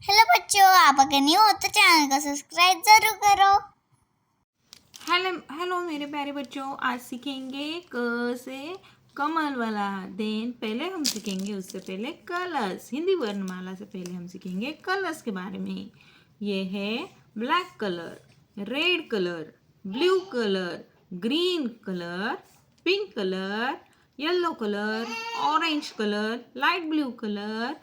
Hello बच्चों, आप अगर न्यू हो तो चैनल को सब्सक्राइब जरूर करो। हेलो हेलो मेरे प्यारे बच्चों, आज सीखेंगे क से कमल वाला। देन पहले हम सीखेंगे उससे पहले कलर्स। हिंदी वर्णमाला से पहले हम सीखेंगे कलर्स के बारे में। ये है black colour, red colour, blue colour, green colour, pink colour, yellow colour, orange colour, light blue colour,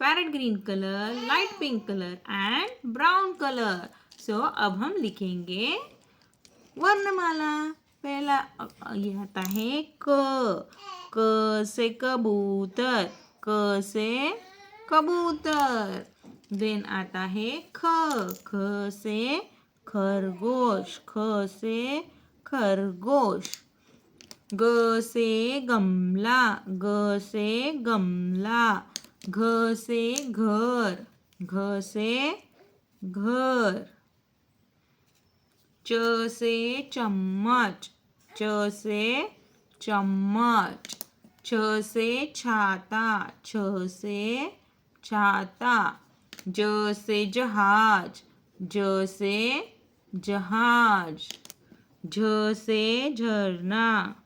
parrot green colour, light pink colour end brown colour. So अब हम लिखेंगे वर्णमाला। पहला ये आता है क से कबूतर, क से कबूतर। देन आता है ख से खरगोश, ख से खरगोश। ग से गमला, ग से गमला। घ से घर, घ से घर। च से चम्मच, च से चम्मच। छ से छाता, छ से छाता। ज से जहाज, ज से जहाज। झ से झरना।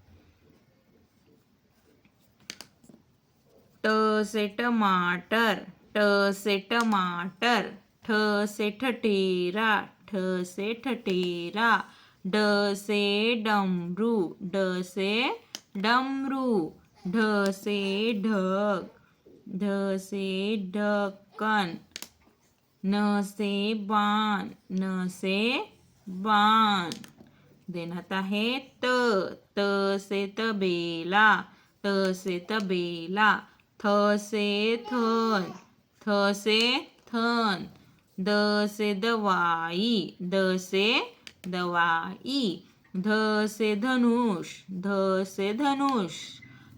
ट से टमाटर, ट से टमाटर। ठ से ठठेरा, ठ से ठठेरा। ड से डमरू, ड से डमरू। ढ से ढक, ढ से ढक्कन। न से बाण, न से बाण। देन आता है त से तबेला, त से तबेला। थ से थन, थ से थन। द से दवाई, द से दवाई। ध से धनुष, ध से धनुष।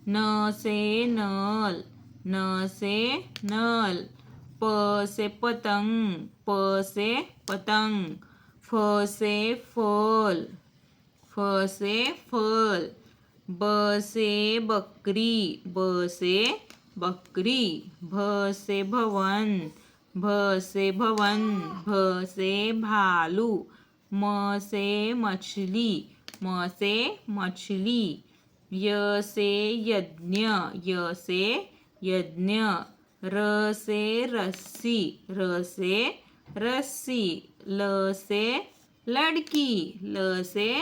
न से नल, न से नल। प से पतंग, प से पतंग। फ से फल, फ से फल। ब से बकरी, ब से बकरी। भ से भवन, भ से भवन। भ से भालू। म से मछली, म से मछली। य से यज्ञ, य से यज्ञ। र से रस्सी, र से रस्सी। ल से लड़की, ल से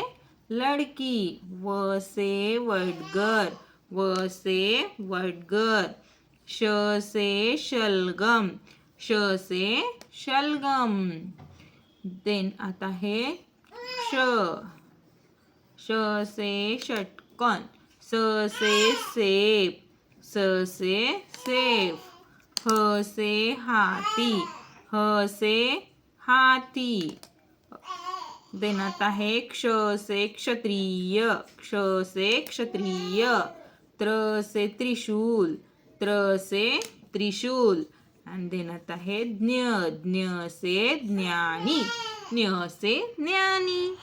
लड़की। व से वडगर, व से वडगर। श से शलगम, श से शलगम। देन आता है श, श से षटकोण। स से सेब, स से सेब। ह से हाथी, ह से हाथी। देन आता है क्ष से क्षत्रिय, क्ष से क्षत्रिय। त्र से त्रिशूल, त्र से त्रिशूल। एंड देन आता है ज्ञ, ज्ञ से ज्ञानी, ज्ञ से ज्ञानी।